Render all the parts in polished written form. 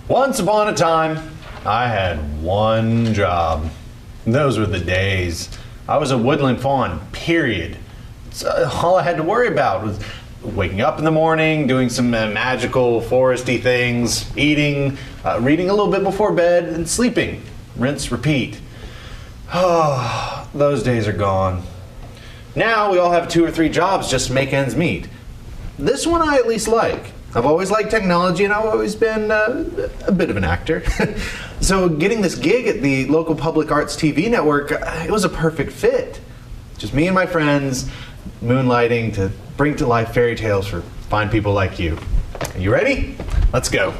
Once upon a time, I had one job. Those were the days. I was a woodland fawn, period. So all I had to worry about was waking up in the morning, doing some magical foresty things, eating, reading a little bit before bed, and sleeping. Rinse, repeat. Oh, those days are gone. Now we all have 2 or 3 jobs just to make ends meet. This one I at least like. I've always liked technology and I've always been a bit of an actor. So getting this gig at the local public arts TV network, it was a perfect fit. Just me and my friends moonlighting to bring to life fairy tales for fine people like you. Are you ready? Let's go.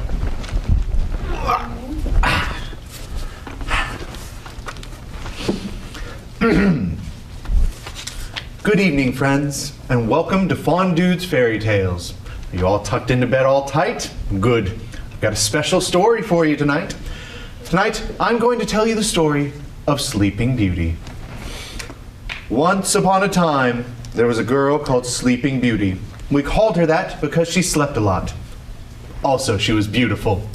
Good evening, friends, and welcome to Fawn Dude's Fairy Tales. Are you all tucked into bed all tight? Good. I've got a special story for you tonight. Tonight, I'm going to tell you the story of Sleeping Beauty. Once upon a time, there was a girl called Sleeping Beauty. We called her that because she slept a lot. Also, she was beautiful.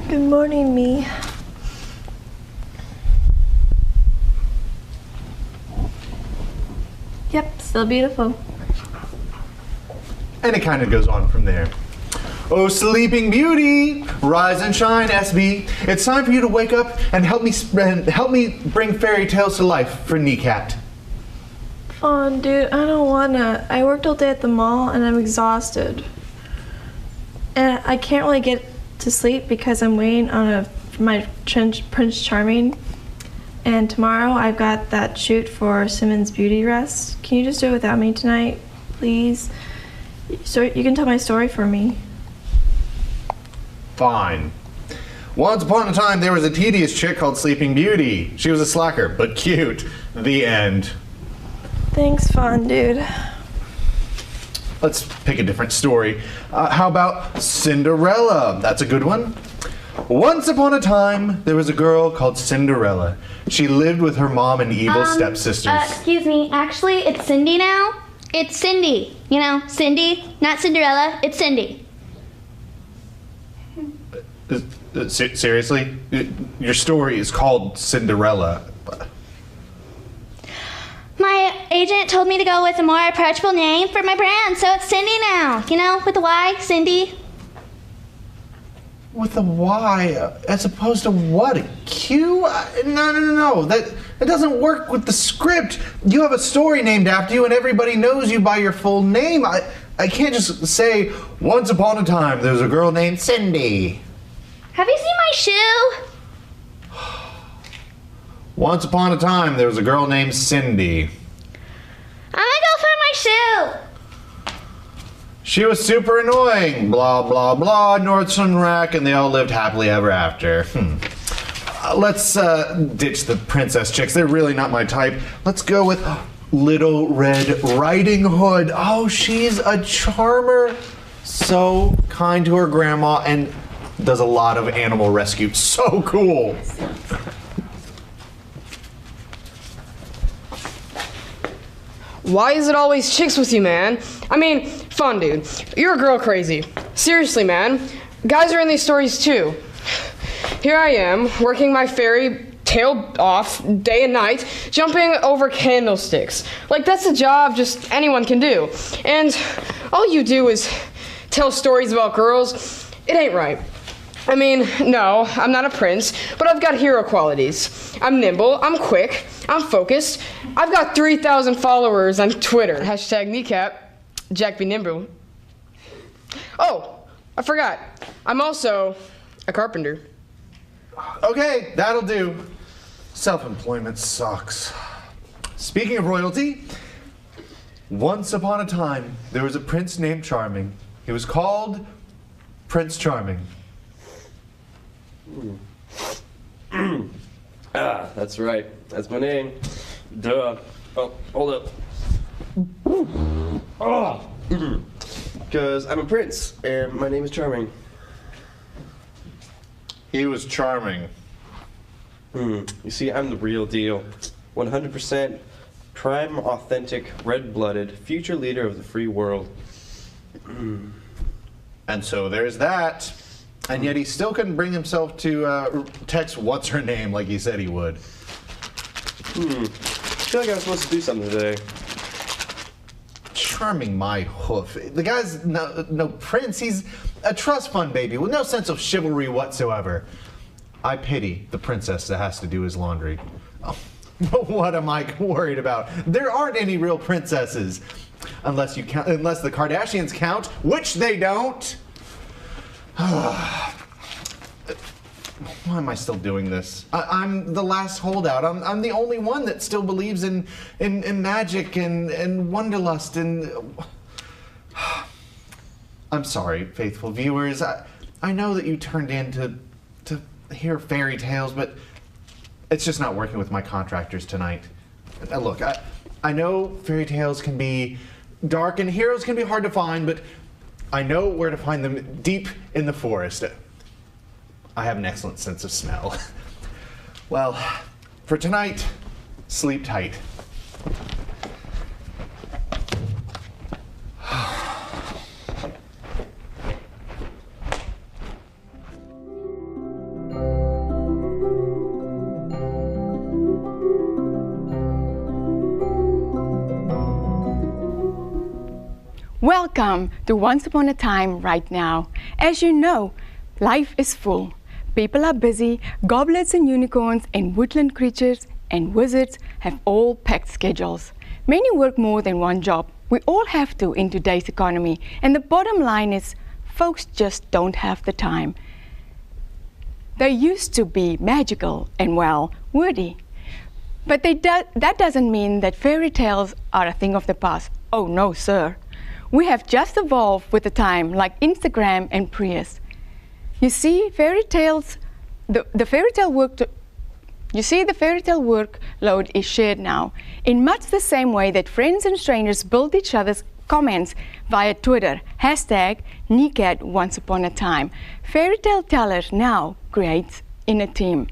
Good morning, me. Yep, still beautiful. And it kind of goes on from there. Oh, Sleeping Beauty, rise and shine, SB. It's time for you to wake up and help me bring fairy tales to life for NECAT. Oh, dude, I don't wanna. I worked all day at the mall and I'm exhausted. And I can't really get to sleep because I'm waiting on my Prince Charming. And tomorrow I've got that shoot for Simmons Beauty Rest. Can you just do it without me tonight? please. So you can tell my story for me. Fine. Once upon a time, there was a tedious chick called Sleeping Beauty. She was a slacker, but cute. The end. Thanks, Fawn Dude. Let's pick a different story. How about Cinderella? That's a good one. Once upon a time, there was a girl called Cinderella. She lived with her mom and evil stepsisters. Excuse me, actually, it's Cindy now. It's Cindy. You know, Cindy, not Cinderella, it's Cindy. Seriously? Your story is called Cinderella. My agent told me to go with a more approachable name for my brand, so it's Cindy now. You know, with a Y, Cindy. With a Y, as opposed to what? A Q? No. That doesn't work with the script. You have a story named after you, and everybody knows you by your full name. I can't just say, once upon a time, there was a girl named Cindy. Have you seen my shoe? Once upon a time, there was a girl named Cindy. I'm gonna go find my shoe. She was super annoying. Blah, blah, blah. Nordstrom Rack, and they all lived happily ever after. Let's ditch the princess chicks. They're really not my type. Let's go with Little Red Riding Hood. Oh, she's a charmer. So kind to her grandma and does a lot of animal rescue. So cool. Why is it always chicks with you, man? I mean, Fun Dude, you're a girl crazy. Seriously, man. Guys are in these stories too. Here I am, working my fairy tail off day and night, jumping over candlesticks. Like, that's a job just anyone can do. And all you do is tell stories about girls. It ain't right. I mean, no, I'm not a prince, but I've got hero qualities. I'm nimble, I'm quick, I'm focused. I've got 3,000 followers on Twitter. Hashtag NECAT, Jack be nimble. Oh, I forgot. I'm also a carpenter. Okay, that'll do. Self-employment sucks. Speaking of royalty, once upon a time, there was a prince named Charming. He was called Prince Charming. That's right. That's my name. Duh. Oh, hold up. Oh, because I'm a prince, and my name is Charming. He was charming. You see, I'm the real deal. 100% prime, authentic, red-blooded, future leader of the free world. And so there's that. And yet he still couldn't bring himself to text what's her name like he said he would. I feel like I was supposed to do something today. Charming my hoof. The guy's no prince. He's a trust fund baby with no sense of chivalry whatsoever. I pity the princess that has to do his laundry. Oh, but what am I worried about? There aren't any real princesses. Unless the Kardashians count, which they don't. Why am I still doing this? I'm the last holdout. I'm the only one that still believes in magic and wanderlust and... I'm sorry, faithful viewers. I know that you turned in to hear fairy tales, but it's just not working with my contractors tonight. Look, I know fairy tales can be dark and heroes can be hard to find, but I know where to find them deep in the forest. I have an excellent sense of smell. Well, for tonight, sleep tight. Welcome to Once Upon a Time Right Now. As you know, life is full. People are busy. Goblets and unicorns and woodland creatures and wizards have all packed schedules. Many work more than one job. We all have to in today's economy. And the bottom line is, folks just don't have the time. They used to be magical and, well, wordy. But that doesn't mean that fairy tales are a thing of the past. Oh no, sir. We have just evolved with the time, like Instagram and Prius. You see, the fairy tale workload is shared now, in much the same way that friends and strangers build each other's comments via Twitter, hashtag NECAT once upon a time. Fairy tale tellers now create in a team.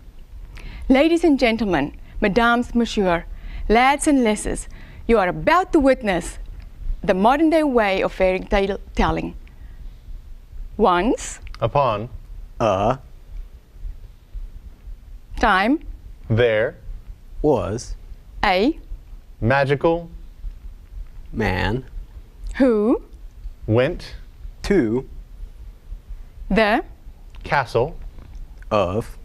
Ladies and gentlemen, mesdames, messieurs, lads and lasses, you are about to witness the modern day way of fairy tale telling. Once Upon A time there was a magical man who went to the castle of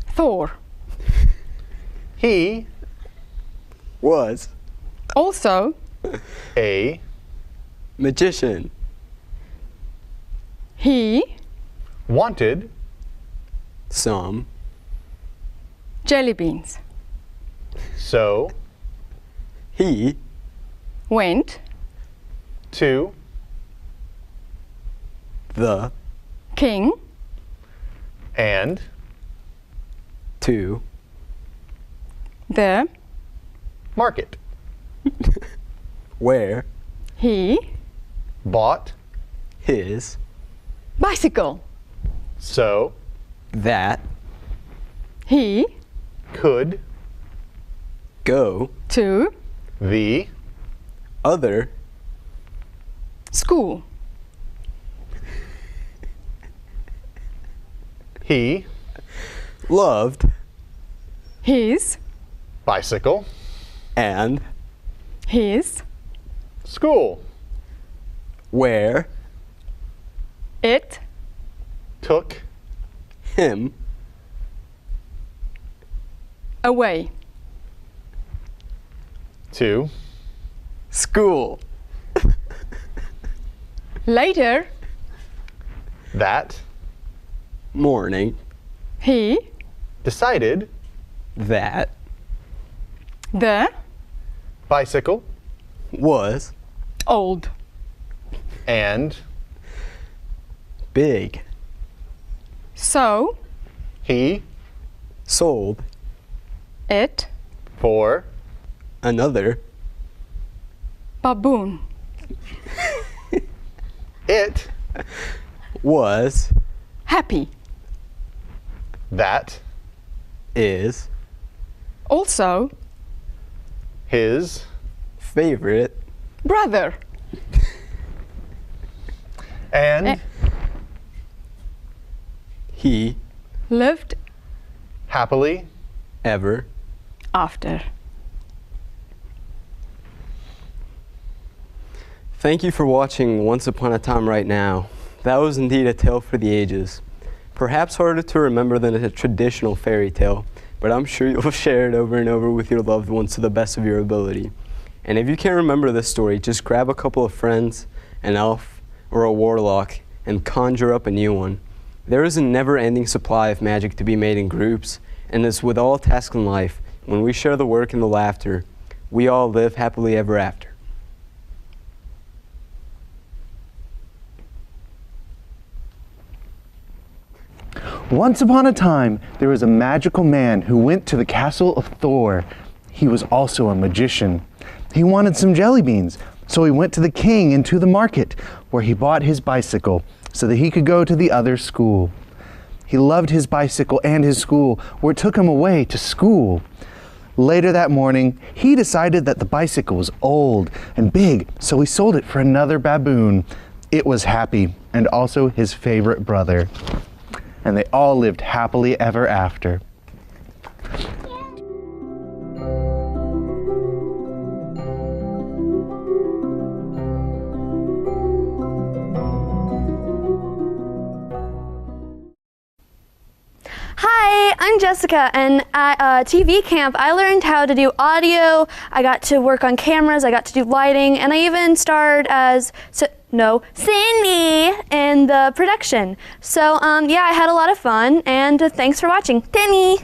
Thor he was also a magician. he wanted Some jelly beans so he went to the king and to the market where he bought his bicycle so that he could go to the other school he loved his bicycle and his school where it took him away to school. later that Morning he decided that the bicycle was old and big. so he Sold it for another baboon it was happy that is also his favorite brother and Eh. he lived happily ever after. Thank you for watching Once Upon a Time Right Now. That was indeed a tale for the ages. Perhaps harder to remember than a traditional fairy tale, but I'm sure you'll share it over and over with your loved ones to the best of your ability. And if you can't remember this story, just grab a couple of friends, an elf, or a warlock, and conjure up a new one. There is a never-ending supply of magic to be made in groups, and as with all tasks in life, when we share the work and the laughter, we all live happily ever after. Once upon a time, there was a magical man who went to the castle of Thor. He was also a magician. He wanted some jelly beans, so he went to the king and to the market, where he bought his bicycle so that he could go to the other school. He loved his bicycle and his school, where it took him away to school. Later that morning, he decided that the bicycle was old and big, so he sold it for another baboon. It was Happy, and also his favorite brother. And they all lived happily ever after. Hi, I'm Jessica, and at TV camp I learned how to do audio, I got to work on cameras, I got to do lighting, and I even starred as Cindy in the production. So yeah, I had a lot of fun, and thanks for watching. Penny!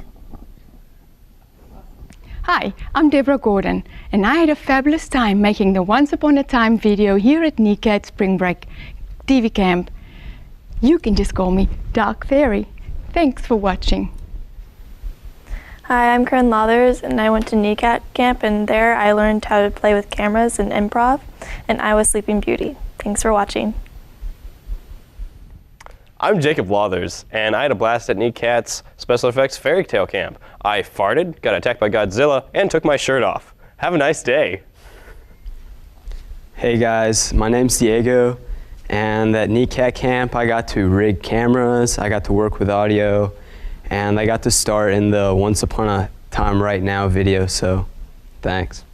Hi, I'm Deborah Gordon, and I had a fabulous time making the Once Upon a Time video here at NECAT Spring Break TV Camp. You can just call me Dark Fairy. Thanks for watching. Hi, I'm Corinne Lathers, and I went to NECAT camp, and there I learned how to play with cameras and improv, and I was Sleeping Beauty. Thanks for watching. I'm Jacob Lathers, and I had a blast at NECAT's Special Effects Fairy Tale Camp. I farted, got attacked by Godzilla, and took my shirt off. Have a nice day. Hey guys, my name's Diego, and at NECAT camp I got to rig cameras, I got to work with audio, and I got to start in the Once Upon a Time Right Now video, so thanks.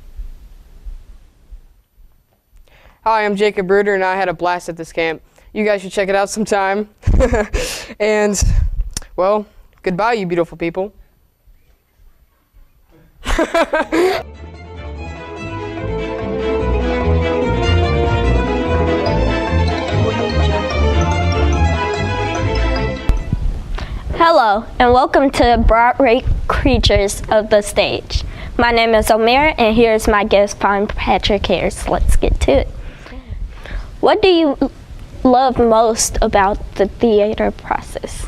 Hi, I'm Jacob Bruder, and I had a blast at this camp. You guys should check it out sometime. And, well, goodbye, you beautiful people. Hello, and welcome to Broadway Creatures of the Stage. My name is Omira, and here's my guest, Patrick Harris. Let's get to it. What do you love most about the theater process?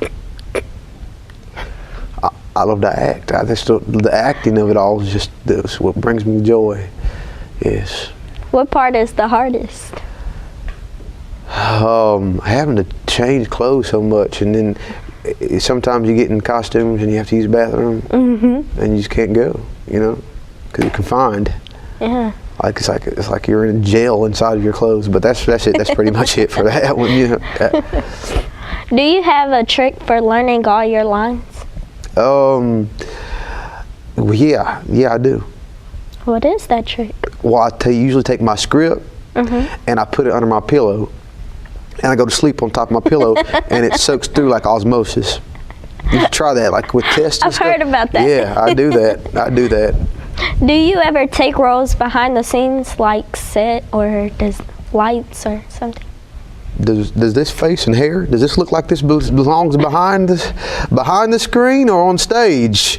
I love to act. The acting of it all is just what brings me joy. Yes. What part is the hardest? Having to change clothes so much, and then sometimes you get in costumes and you have to use the bathroom, and you just can't go, you know, because you're confined. Yeah. Like it's like you're in jail inside of your clothes. But that's it. That's pretty much it for that one. You know. Do you have a trick for learning all your lines? Well, yeah, I do. What is that trick? Well, usually take my script and I put it under my pillow, and I go to sleep on top of my pillow, and it soaks through like osmosis. You should try that, like with tests. I've heard about that. Yeah, I do that. Do you ever take roles behind the scenes, like set or does lights or something? Does this face and hair, does this look like this belongs behind the screen or on stage?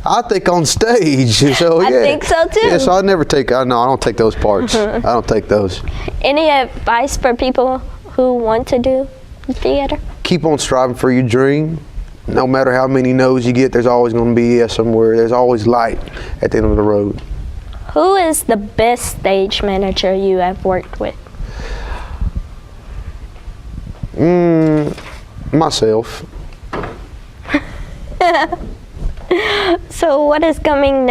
I think on stage. So yeah. I think so too. Yeah, so I don't take those parts. I don't take those. Any advice for people who want to do theater? Keep on striving for your dream. No matter how many no's you get, there's always going to be a somewhere. There's always light at the end of the road. Who is the best stage manager you have worked with? Myself. So what is coming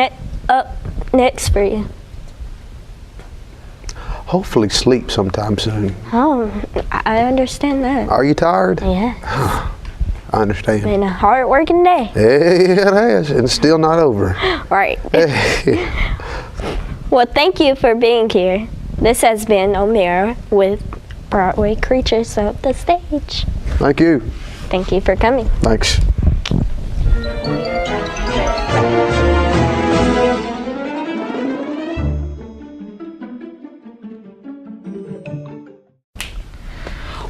up next for you? Hopefully sleep sometime soon. Oh, I understand that. Are you tired? Yeah. I understand. Been a hard working day. Yeah, it has, and it's still not over. Right. Well, thank you for being here. This has been Omira with Broadway Creatures of the Stage. Thank you. Thank you for coming. Thanks.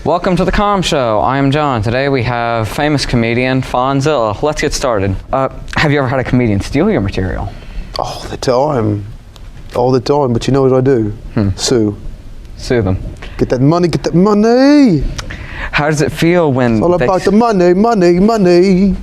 Welcome to the Com Show. I am John. Today we have famous comedian Fonzilla. Let's get started. Have you ever had a comedian steal your material? All the time. But you know what I do? Sue. Sue them. Get that money, get that money. How does it feel when It's all about the money. Bobby.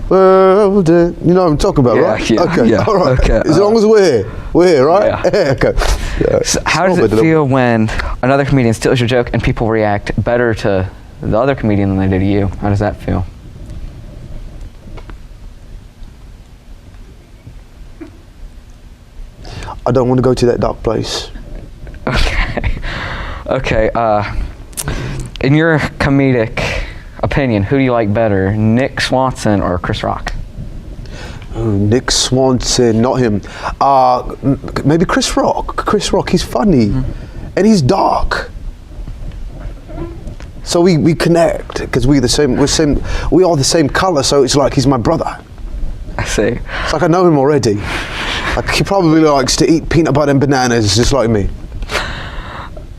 World. You know what I'm talking about, right? Yeah, okay. yeah. All right. Okay. As long as we're here, right? Yeah. Okay. Yeah. So how does it feel when another comedian steals your joke and people react better to the other comedian than they do to you? How does that feel? I don't want to go to that dark place. Okay. In your comedic opinion, who do you like better, Nick Swanson or Chris Rock? Oh, Nick Swanson, not him. Maybe Chris Rock. Chris Rock, he's funny, and he's dark. So we connect because we all the same color. So it's like he's my brother. I see. It's like I know him already. Like he probably likes to eat peanut butter and bananas just like me.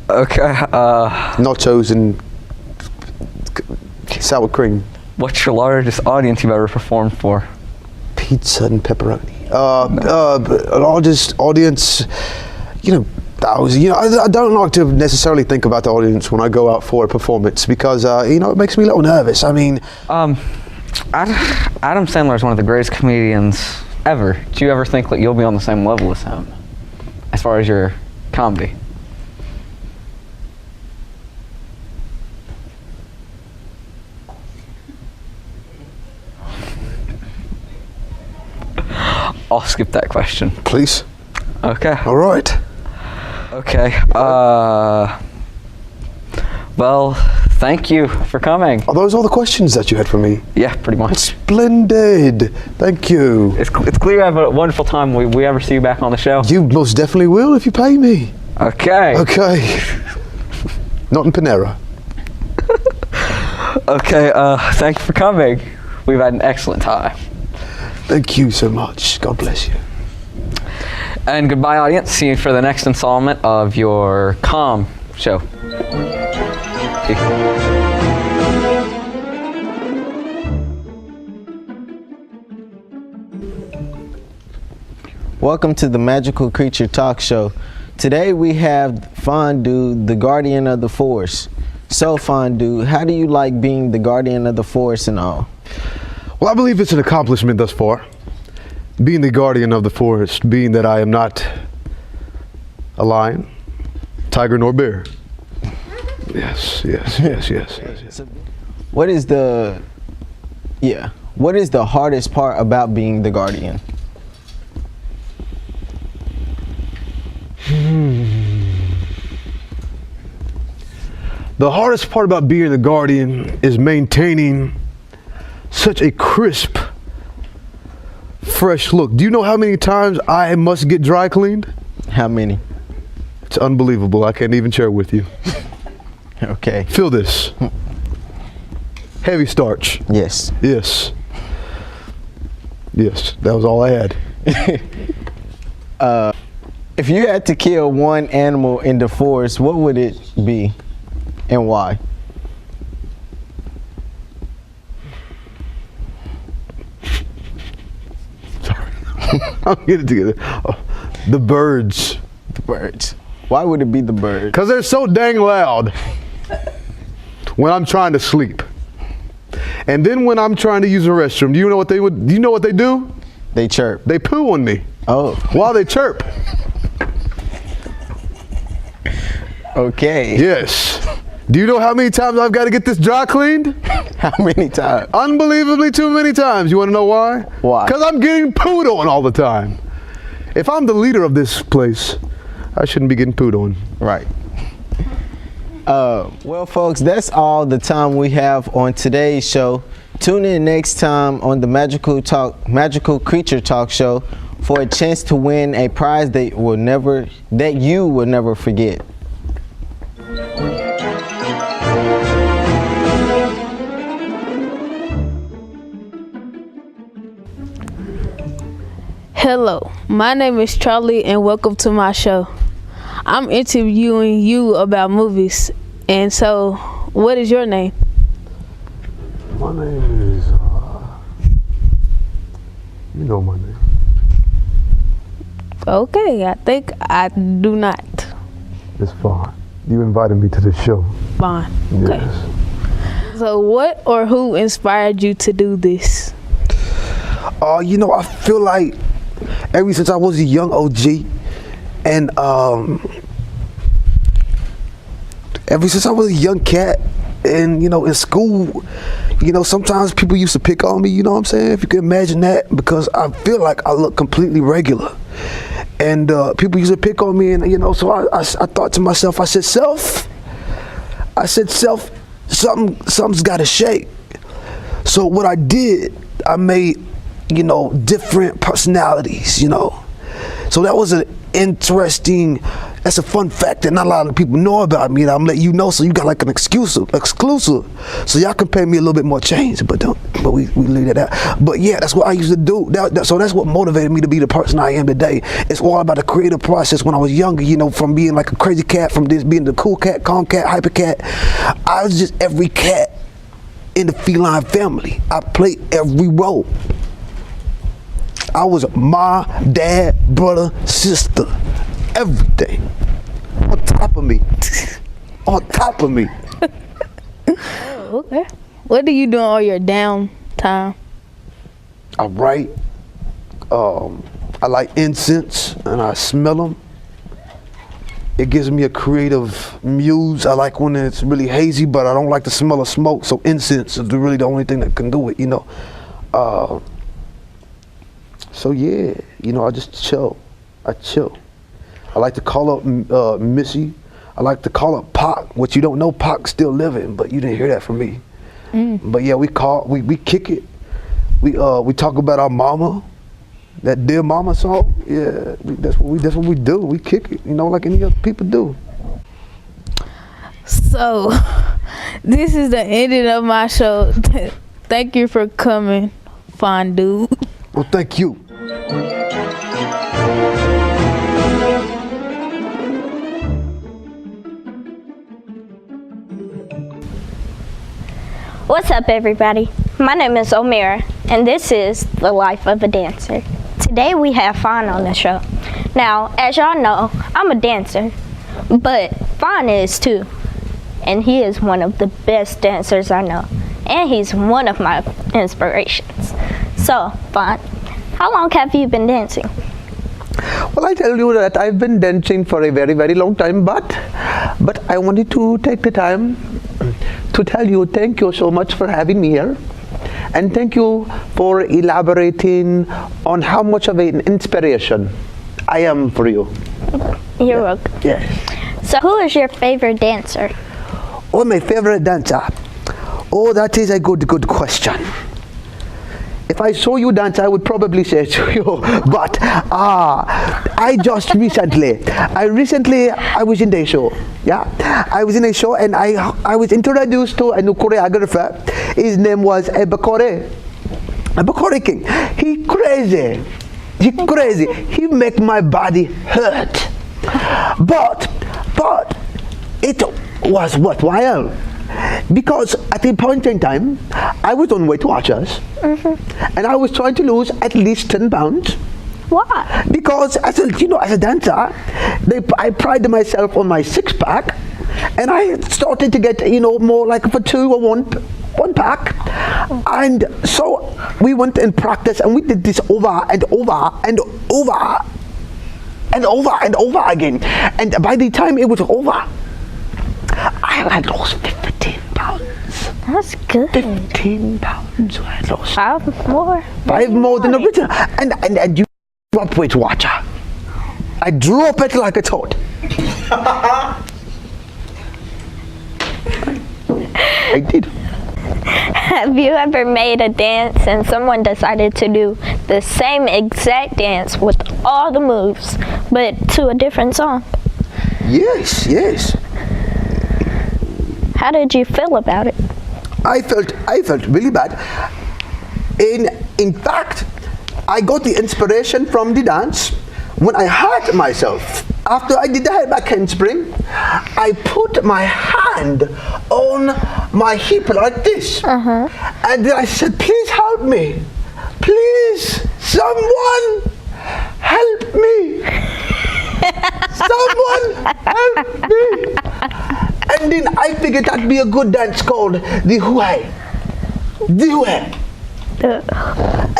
Okay. Nachos and sour cream. What's your largest audience you've ever performed for? pizza and pepperoni. Audience, I don't like to necessarily think about the audience when I go out for a performance because, it makes me a little nervous. I mean, Adam Sandler is one of the greatest comedians ever. Do you ever think that you'll be on the same level as him as far as your comedy? I'll skip that question. Please. Okay. All right. Okay. Well, thank you for coming. Are those all the questions that you had for me? Yeah, pretty much. Splendid. Thank you. It's clear you have a wonderful time. Will we ever see you back on the show? You most definitely will if you pay me. Okay. Okay. Not in Panera. Okay, thank you for coming. We've had an excellent time. Thank you so much. God bless you. And goodbye, audience. See you for the next installment of your Calm show. Welcome to the Magical Creature Talk Show. Today we have Fondue, the guardian of the force. So Fondue, how do you like being the guardian of the force and all? Well, I believe it's an accomplishment thus far. Being the guardian of the forest, being that I am not a lion, tiger, nor bear. Yes. What is the hardest part about being the guardian? The hardest part about being the guardian is maintaining such a crisp, fresh look. Do you know how many times I must get dry cleaned? How many? It's unbelievable. I can't even share with you. Okay. Feel this. Heavy starch. Yes. Yes. Yes, that was all I had. If you had to kill one animal in the forest, what would it be and why? Sorry. I'll get it together. Oh, the birds. The birds. Why would it be the birds? Because they're so dang loud when I'm trying to sleep. And then when I'm trying to use the restroom, do you know what they do? They chirp. They poo on me. Oh. While they chirp. Okay. Yes. Do you know how many times I've got to get this dry cleaned? How many times? Unbelievably too many times. You want to know why? Why? Because I'm getting pooed on all the time. If I'm the leader of this place, I shouldn't be getting pooed on. Right. Well, folks, that's all the time we have on today's show. Tune in next time on the Magical Creature Talk Show for a chance to win a prize that you will never forget. Hello, my name is Charlie and welcome to my show. I'm interviewing you about movies. And so, what is your name? My name is, you know my name. Okay, I think I do not. It's fine. You invited me to the show. Fine. Okay. Yes. So what or who inspired you to do this? I feel like ever since I was a young OG and ever since I was a young cat and, in school, sometimes people used to pick on me, you know what I'm saying? If you can imagine that, because I feel like I look completely regular. And people used to pick on me, and, so I thought to myself, I said, self, something's got to shake. So what I did, I made, different personalities, So that was that's a fun fact that not a lot of people know about me, and I'm letting you know, so you got like an exclusive. So y'all can pay me a little bit more change, but we leave that out. But yeah, that's what I used to do. So that's what motivated me to be the person I am today. It's all about the creative process when I was younger, from being like a crazy cat, from this being the cool cat, calm cat, hyper cat. I was just every cat in the feline family. I played every role. I was my dad, brother, sister, everything. On top of me. On top of me. Oh, okay. What do you do on your downtime? I write. I like incense and I smell them. It gives me a creative muse. I like when it's really hazy, but I don't like the smell of smoke. So incense is really the only thing that can do it, you know. So yeah, you know, I just chill. I chill. I like to call up Missy. I like to call up Pac, which you don't know Pac's still living, but you didn't hear that from me. But yeah, we kick it. We talk about our mama. That Dear Mama song, yeah, that's what we do. We kick it, you know, like any other people do. So, this is the ending of my show. Thank you for coming, fine dude. Well, thank you. What's up, everybody? My name is Omira, and this is The Life of a Dancer. Today we have Fawn on the show. Now, as y'all know, I'm a dancer, but Fawn is too. And he is one of the best dancers I know. And he's one of my inspirations. So, Fawn, how long have you been dancing? Well, I tell you that I've been dancing for a very, very long time, but I wanted to take the time to tell you thank you so much for having me here. And thank you for elaborating on how much of an inspiration I am for you. You're welcome. Yes. So who is your favorite dancer? Oh, my favorite dancer? Oh, that is a good question. If I saw you dance, I would probably say to you, but I just recently, I was in a show. Yeah, I was in a show and I was introduced to a new choreographer. His name was Bakore King. He crazy. He make my body hurt. But it was worthwhile. Because at a point in time, I was on Weight Watchers, and I was trying to lose at least 10 pounds. Why? Because as a dancer, I pride myself on my six-pack, and I started to get, more like for two or one pack. And so we went and practiced, and we did this over and over and over and over and over again. And by the time it was over, I had lost 15 pounds. That's good. 15 pounds I had lost. 5 more. 5 more than original. And you drop Weight Watcher. I drop it like it's hot. I did. Have you ever made a dance and someone decided to do the same exact dance with all the moves, but to a different song? Yes. How did you feel about it? I felt really bad. In fact, I got the inspiration from the dance when I hurt myself. After I did the back handspring, I put my hand on my hip like this. And then I said, please help me. Please, someone help me. Someone help me. And then I figured that'd be a good dance called the Huay.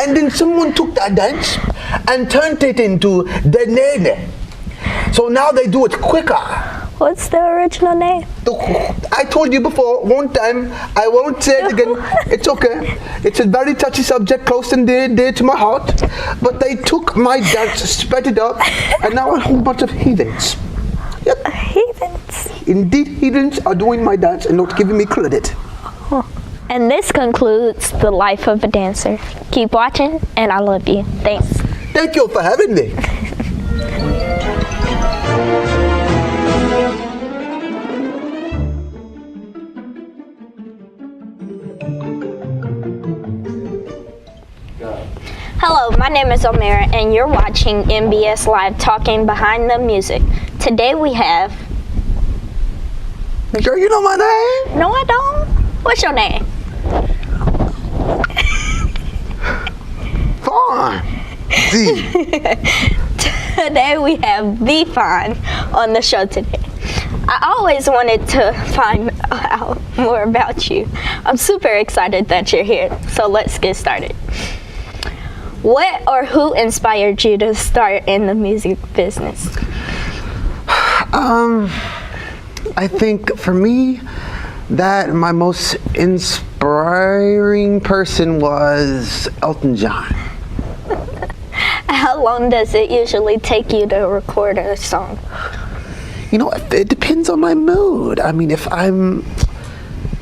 And then someone took that dance and turned it into the Nene. So now they do it quicker. What's the original name? I told you before, one time, I won't say it again. It's okay. It's a very touchy subject, close and dear to my heart. But they took my dance, sped it up, and now a whole bunch of heathens. Yep. Heathens? Indeed, heathens are doing my dance and not giving me credit. And this concludes The Life of a Dancer. Keep watching, and I love you. Thanks. Thank you for having me. Hello, my name is Omira, and you're watching MBS Live Talking Behind the Music. Today we have... Girl, you know my name? No, I don't. What's your name? Fawn. Indeed. Today we have the Fawn on the show today. I always wanted to find out more about you. I'm super excited that you're here, so let's get started. What or who inspired you to start in the music business? I think for me, that my most inspiring person was Elton John. How long does it usually take you to record a song? You know, it depends on my mood. I mean, if I'm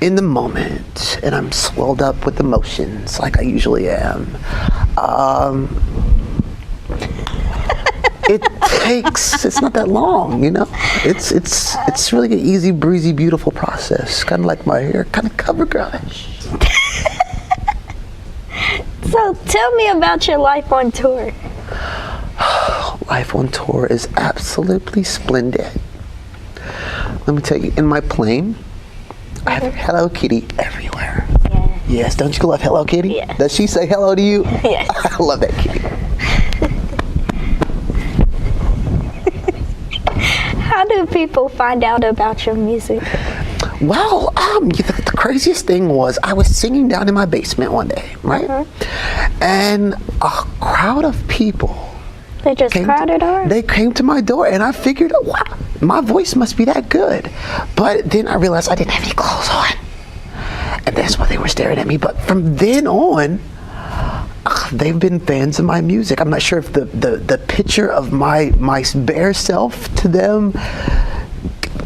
in the moment and I'm swelled up with emotions like I usually am, it's not that long, you know? It's really an easy, breezy, beautiful process. Kind of like my hair, kind of cover girlish. So tell me about your life on tour. Life on tour is absolutely splendid. Let me tell you, in my plane, I have Hello Kitty everywhere. Yeah. Yes, don't you love Hello Kitty? Yeah. Does she say hello to you? Yes. I love that kitty. How do people find out about your music? Well, the craziest thing was I was singing down in my basement one day, right? And a crowd of people. They just crowded over? They came to my door, and I figured, wow, my voice must be that good. But then I realized I didn't have any clothes on. And that's why they were staring at me. But from then on, they've been fans of my music. I'm not sure if the picture of my bare self to them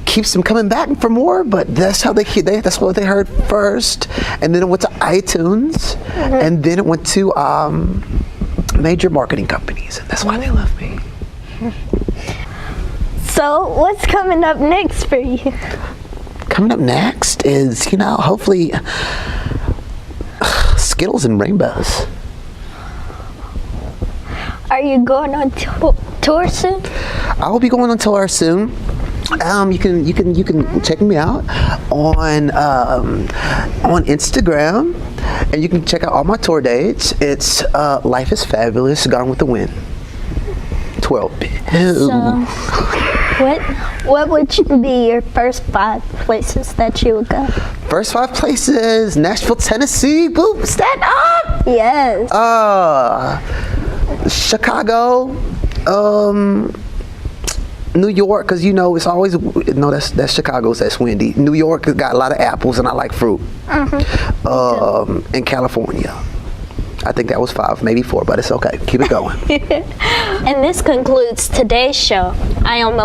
keeps them coming back for more, but that's how that's what they heard first. And then it went to iTunes, and then it went to major marketing companies, and that's why they love me. So what's coming up next for you? Coming up next is, hopefully Skittles and Rainbows. Are you going on tour soon? I will be going on tour soon. You can check me out on Instagram, and you can check out all my tour dates. It's Life is Fabulous, Gone with the Wind. 12-bit. So, what would be your first 5 places that you would go? First 5 places: Nashville, Tennessee. Boop, stand up. Yes. Chicago. New York, because it's always that's Chicago's, that's windy. New York has got a lot of apples, and I like fruit. And California, I think that was 5, maybe 4, but it's okay. Keep it going. And this concludes today's show. I am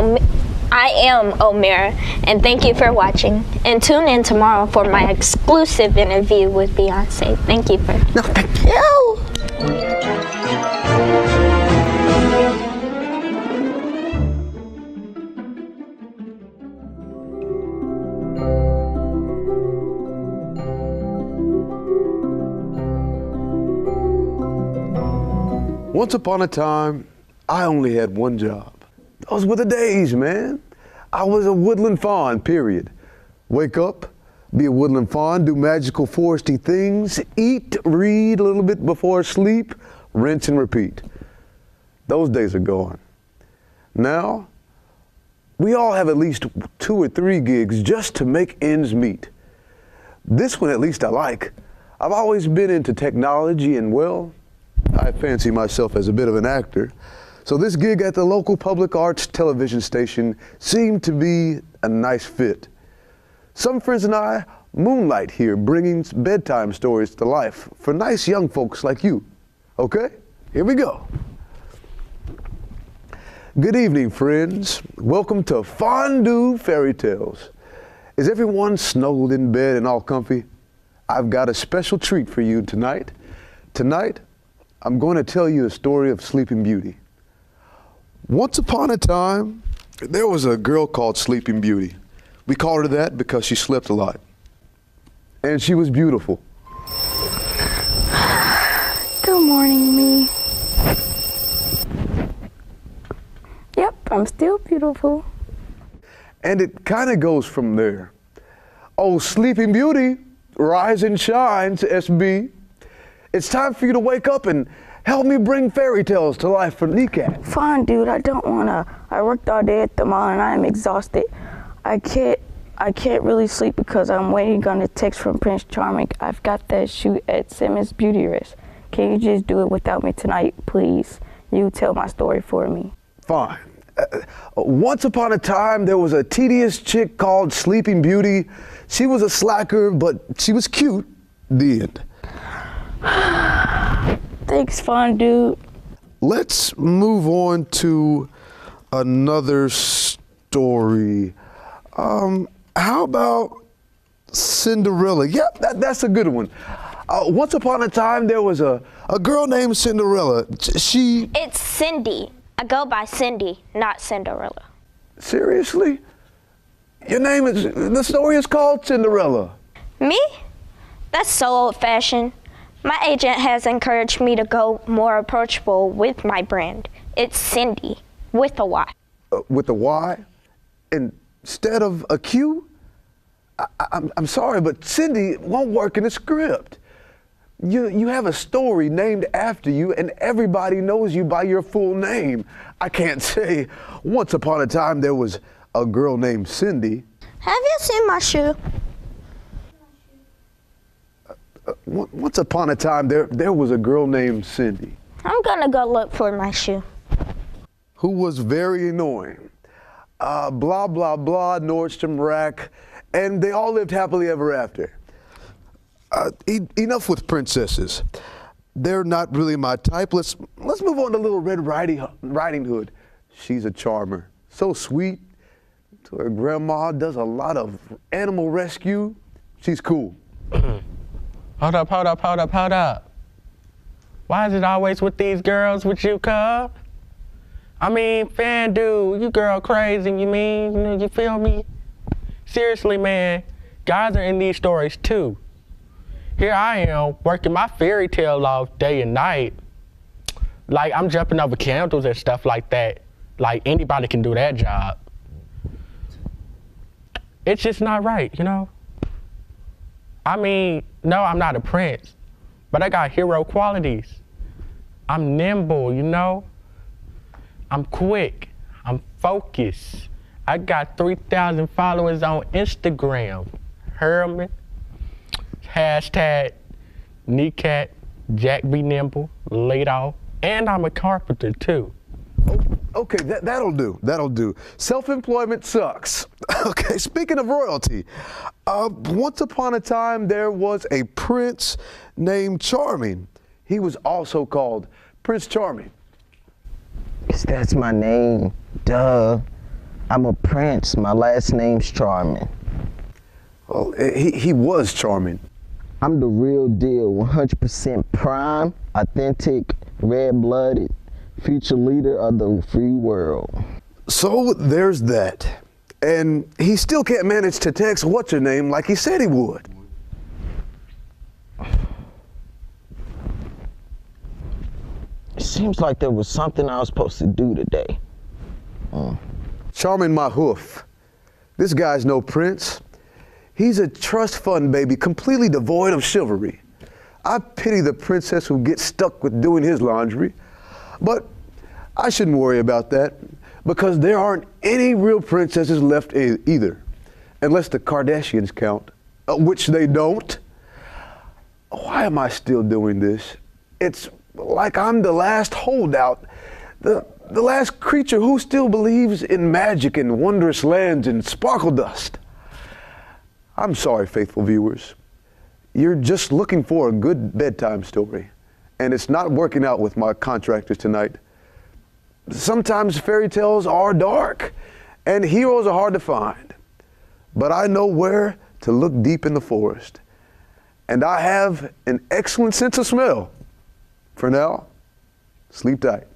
Omira, and thank you for watching. And tune in tomorrow for my exclusive interview with Beyonce. Thank you for. No, thank you. Once upon a time, I only had one job. Those were the days, man. I was a woodland fawn, period. Wake up, be a woodland fawn, do magical foresty things, eat, read a little bit before sleep, rinse and repeat. Those days are gone. Now, we all have at least 2 or 3 gigs just to make ends meet. This one at least I like. I've always been into technology and, well, I fancy myself as a bit of an actor. So this gig at the local public arts television station seemed to be a nice fit. Some friends and I moonlight here, bringing bedtime stories to life for nice young folks like you. Okay, here we go. Good evening, friends. Welcome to Fondue Fairy Tales. Is everyone snuggled in bed and all comfy? I've got a special treat for you tonight. Tonight, I'm going to tell you a story of Sleeping Beauty. Once upon a time, there was a girl called Sleeping Beauty. We called her that because she slept a lot. And she was beautiful. Good morning, me. Yep, I'm still beautiful. And it kind of goes from there. Oh, Sleeping Beauty, rise and shine to SB. It's time for you to wake up and Help me bring fairy tales to life for NECAT. Fine, dude, I don't wanna. I worked all day at the mall and I am exhausted. I can't really sleep because I'm waiting on a text from Prince Charming. I've got that shoot at Simmons Beauty Rest. Can you just do it without me tonight, please? You tell my story for me. Fine. Once upon a time, there was a tedious chick called Sleeping Beauty. She was a slacker, but she was cute. The end. Thanks, fun dude. Let's move on to another story. How about Cinderella? Yeah, that's a good one. Once upon a time, there was a girl named Cinderella. It's Cindy. I go by Cindy, not Cinderella. Seriously? The story is called Cinderella. Me? That's so old-fashioned. My agent has encouraged me to go more approachable with my brand. It's Cindy, with a Y. With a Y? Instead of a Q? I'm sorry, but Cindy won't work in the script. You have a story named after you, and everybody knows you by your full name. I can't say, once upon a time there was a girl named Cindy. Have you seen my shoe? Once upon a time there was a girl named Cindy. I'm gonna go look for my shoe. Who was very annoying. Blah, blah, blah, Nordstrom Rack, and they all lived happily ever after. Enough with princesses. They're not really my type. Let's move on to Little Red Riding Hood. She's a charmer. So sweet. Her grandma does a lot of animal rescue. She's cool. Hold up. Why is it always with these girls with you, cub? I mean, fan dude, you girl crazy, you feel me? Seriously, man, guys are in these stories too. Here I am, working my fairy tale off day and night. Like, I'm jumping over candles and stuff like that. Like, anybody can do that job. It's just not right, you know? I mean, no, I'm not a prince, but I got hero qualities. I'm nimble, you know? I'm quick, I'm focused. I got 3,000 followers on Instagram. Herman, hashtag NECAT, Jack be nimble, laid off, and I'm a carpenter too. Okay, that'll do. Self-employment sucks. Okay, speaking of royalty, once upon a time there was a prince named Charming. He was also called Prince Charming. That's my name, duh. I'm a prince, my last name's Charming. Well, he was charming. I'm the real deal, 100% prime, authentic, red-blooded, future leader of the free world. So there's that. And he still can't manage to text what's-her-name like he said he would. It seems like there was something I was supposed to do today. Charming my hoof. This guy's no prince. He's a trust fund baby, completely devoid of chivalry. I pity the princess who gets stuck with doing his laundry. But I shouldn't worry about that, because there aren't any real princesses left either, unless the Kardashians count, which they don't. Why am I still doing this? It's like I'm the last holdout, the last creature who still believes in magic and wondrous lands and sparkle dust. I'm sorry, faithful viewers. You're just looking for a good bedtime story, and it's not working out with my contractors tonight. Sometimes fairy tales are dark, and heroes are hard to find. But I know where to look deep in the forest, and I have an excellent sense of smell. For now, sleep tight.